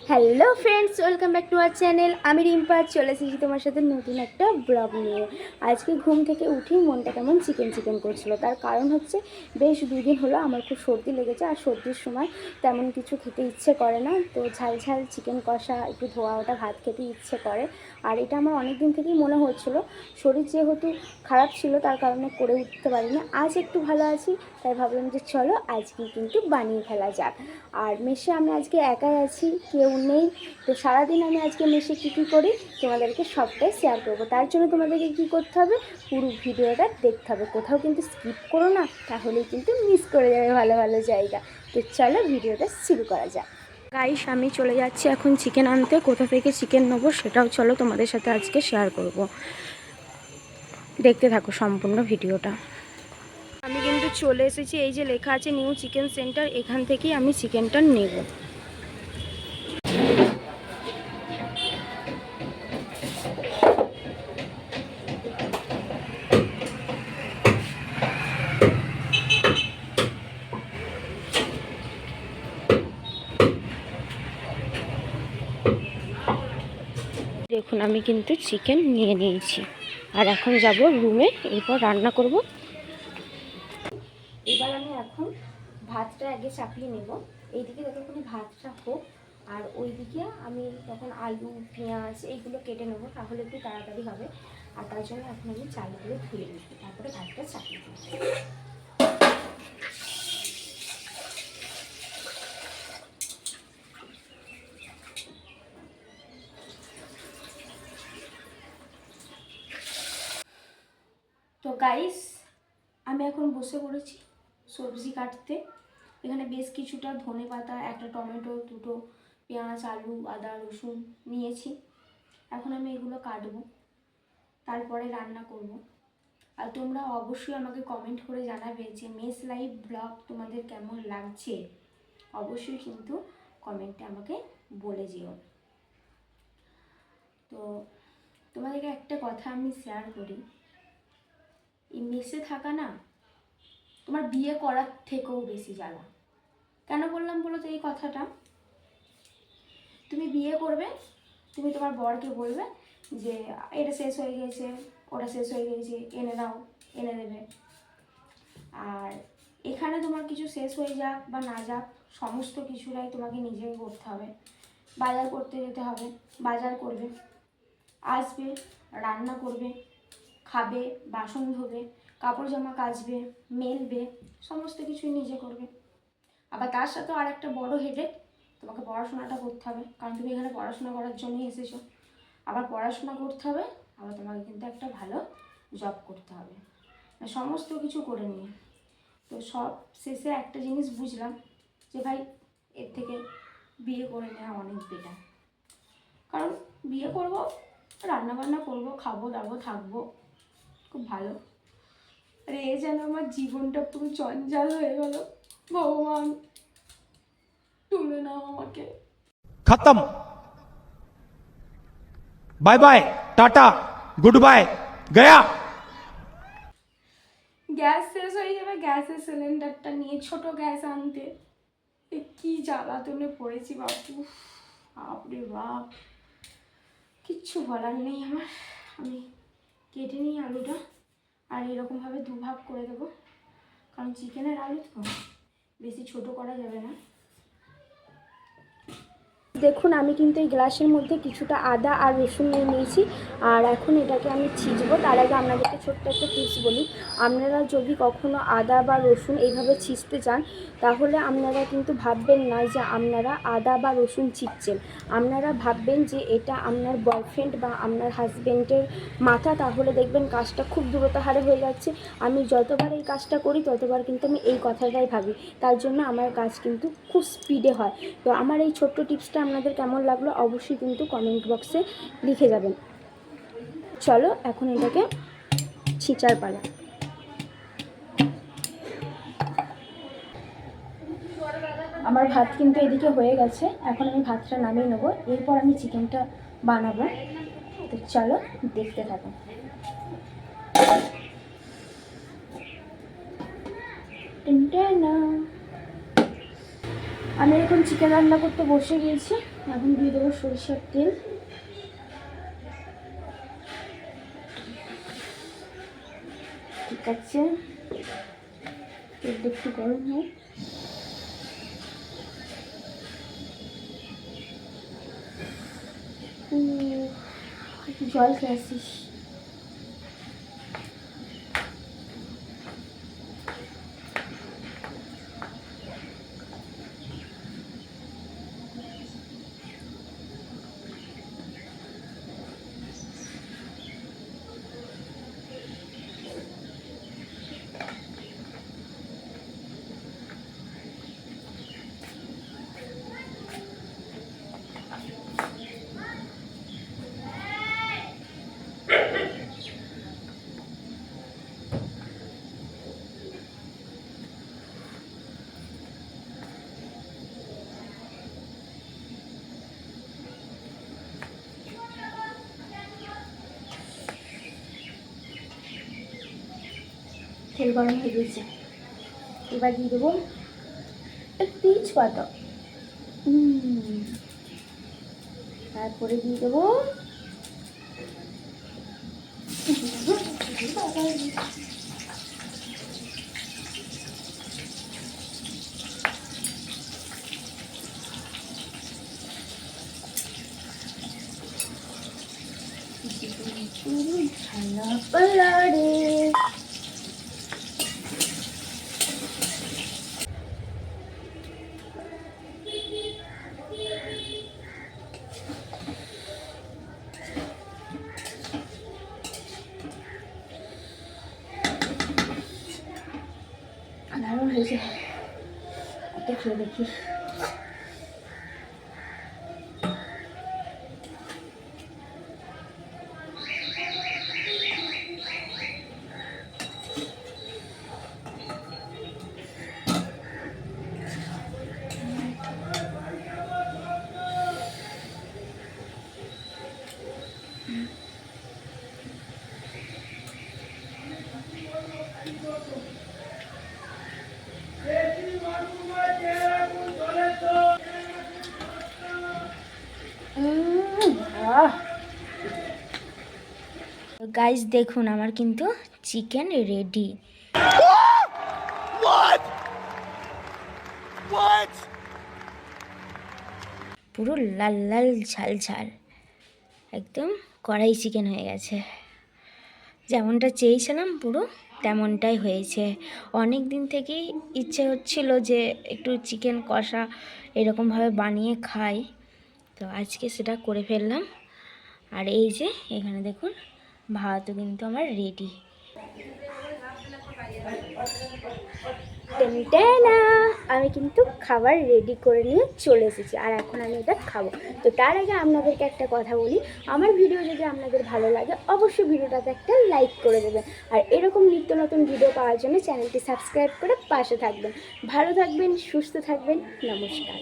Hello friends, welcome back to our channel. আমি রিম্পা চলে এসেছি তোমার সাথে নতুন একটা ব্লগ নিয়ে। আজকে ঘুম থেকে উঠেই মনটা কেমন চিকেন চিকেন করছিল। তার কারণ হচ্ছে বেশ দুদিন হলো আমার খুব সর্দি লেগেছে, আর সর্দির সময় তেমন কিছু খেতে ইচ্ছে করে না। তো ঝাল ঝাল চিকেন কষা, একটু ধোয়া ওটা ভাত খেতে ইচ্ছে করে। আর এটা আমার অনেক দিন থেকেই মনে হচ্ছিলো। শরীর যেহেতু খারাপ ছিল তার কারণে করে উঠতে পারিনি। আজ একটু ভালো আছি, তাই ভাবলাম যে চলো আজকে কিন্তু বানিয়ে ফেলা যাক। আর মেসে আমি আজকে একাই আছি, কেউ নেই। তো সারাদিন আমি আজকে মেসে কী করি তোমাদেরকে সবটাই শেয়ার করবো। তার জন্য তোমাদেরকে কী করতে হবে, পুরো ভিডিওটা দেখতে হবে, কোথাও কিন্তু স্কিপ করো না, তাহলেই কিন্তু মিস করে যাবে ভালো ভালো জায়গা। তো চলো ভিডিওটা শুরু করা যাক। গাইস, আমি চলে যাচ্ছি এখন চিকেন আনতে। কোথা থেকে চিকেন নেবো সেটাও চলো তোমাদের সাথে আজকে শেয়ার করব। দেখতে থাকো সম্পূর্ণ ভিডিওটা। আমি কিন্তু চলে এসেছি, এই যে লেখা আছে নিউ চিকেন সেন্টার, এখান থেকেই আমি চিকেনটা নেব। দেখুন আমি কিন্তু চিকেন নিয়ে নিয়েছি, আর এখন যাব রুমে, এরপর রান্না করব। এবার আমি এখন ভাতটা আগে চাপিয়ে নেব। এইদিকে যতক্ষণ ভাতটা হোক, আর ওইদিকে আমি তখন আলু পেঁয়াজ এইগুলো কেটে নেব, তাহলে একটু তাড়াতাড়ি হবে। আর তার জন্য এখন আমি চালগুলো ধুয়ে নিই, তারপরে ভাতটা চাপিয়ে দেবো। তো গাইস, আমি এখন বসে পড়েছি সবজি কাটতে। এখানে বেশ কিছুটা ধনেপাতা, একটা টমেটো, দুটো পেঁয়াজ, আলু, আদা, রসুন নিয়েছি। এখন আমি এগুলো কাটবো, তারপরে রান্না করব। আর তোমরা অবশ্যই আমাকে কমেন্ট করে জানাবে যে মেস লাইফ ব্লগ তোমাদের কেমন লাগছে। অবশ্যই কিন্তু কমেন্টে আমাকে বলে যেও। তো তোমাদেরকে একটা কথা আমি শেয়ার করি, এই মেসে থাকা না তোমার বিয়ে করার থেকেও বেশি জ্বালা। কেন বললাম বলো তো এই কথাটা? তুমি বিয়ে করবে, তুমি তোমার বরকে বলবে যে এটা শেষ হয়ে গেছে, ওটা শেষ হয়ে গেছে, এনে দাও, এনে দেবে। আর এখানে তোমার কিছু শেষ হয়ে যাক বা না যাক, সমস্ত কিছুটাই তোমাকে নিজেই করতে হবে। বাজার করতে যেতে হবে, বাজার করবে, আসবে, রান্না করবে, খাবে, বাসন ধোবে, কাপড় জামা কাচবে, মেলবে, সমস্ত কিছুই নিজে করবে। আবার তার সাথেও আর একটা বড় হেডেক, তোমাকে পড়াশোনাটা করতে হবে, কারণ তুমি এখানে পড়াশোনা করার জন্যই এসেছো। আবার পড়াশোনা করতে হবে, আবার তোমাকে কিন্তু একটা ভালো জব করতে হবে, সমস্ত কিছু করে নিয়ে। তো সব শেষে একটা জিনিস বুঝলাম যে ভাই, এর থেকে বিয়ে করে নেওয়া অনেক বেটার। কারণ বিয়ে করব, রান্নাবান্না করব, খাবো দাবো, থাকবো, খুব ভালো। আরে এ যেন আমার জীবনটা পুরো জঞ্জাল হয়ে গেল। ভগবান, তুলে নাও আমাকে। खत्म। Bye bye, tata, goodbye, गया। গ্যাস শেষ হয়ে যাবে, গ্যাসের সিলিন্ডারটা নিয়ে ছোট গ্যাস আনতে, কি জ্বালাতনে পড়েছি বাপু, বাপরে বাপ, কিচ্ছু বলার নেই আমার। আমি কেটে নিই আলুটা, আর এরকমভাবে দুভাগ করে দেবো, কারণ চিকেনের আলু তো বেশি ছোট করা যাবে না। দেখুন আমি কিন্তু এই গ্লাসের মধ্যে কিছুটা আদা আর রসুন নিয়ে নিয়েছি, আর এখন এটাকে আমি ছিঁচবো। তার আগে আপনাদেরকে ছোট্ট একটা টিপস বলি, আপনারা যদি কখনো আদা বা রসুন এইভাবে ছিঁচতে চান, তাহলে আপনারা কিন্তু ভাববেন না যে আপনারা আদা বা রসুন ছিঁচছেন, আপনারা ভাববেন যে এটা আপনার বয়ফ্রেন্ড বা আপনার হাজব্যান্ডের মাথা, তাহলে দেখবেন কাজটা খুব দ্রুত হারে হয়ে যাচ্ছে। আমি যতবার এই কাজটা করি ততবার কিন্তু আমি এই কথাটাই ভাবি, তার জন্য আমার কাজ কিন্তু খুব স্পিডে হয়। তো আমার এই ছোট্ট টিপসটা আপনাদের কেমন লাগলো অবশ্যই কিন্তু কমেন্ট বক্সে লিখে যাবেন। চলো এখন এটাকে ছিঁচার পালা। আমার ভাত কিন্তু এদিকে হয়ে গেছে, এখন আমি ভাতটা নামিয়ে নেবো, এরপর আমি চিকেনটা বানাবো। তো চলো দেখতে থাকো। আমি এখন চিকেন রান্না করতে বসে গিয়েছি। এখন দিয়ে দেবো সরিষার তেল। ঠিক আছে, তেলটা একটু গরম হোক। একটু জল খেয়ে আসিস। তেল গরম হয়ে গেছে, এবার দিয়ে দেবো একটু তেজপাতা। তারপরে দিয়ে দেবো ছানা পালারে। দারুণ হয়েছে, একটা খেয়ে দেখি। গাইস দেখুন, আমার কিন্তু চিকেন রেডি। পুরো লাল লাল ঝাল ঝাল, একদম কড়াই চিকেন হয়ে গেছে। যেমনটা চেয়েছিলাম পুরো তেমনটাই হয়েছে। অনেক দিন থেকেই ইচ্ছে হচ্ছিল যে একটু চিকেন কষা এরকমভাবে বানিয়ে খাই, তো আজকে সেটা করে ফেললাম। আর এই যে এখানে দেখুন, ভাতও কিন্তু আমার রেডি। না, আমি কিন্তু খাবার রেডি করে নিয়ে চলে এসেছি, আর এখন আমি এটা খাবো। তো তার আগে আপনাদেরকে একটা কথা বলি, আমার ভিডিও যদি আপনাদের ভালো লাগে অবশ্যই ভিডিওটাতে একটা লাইক করে দেবেন, আর এরকম নিত্য নতুন ভিডিও পাওয়ার জন্য চ্যানেলটি সাবস্ক্রাইব করে পাশে থাকবেন। ভালো থাকবেন, সুস্থ থাকবেন, নমস্কার।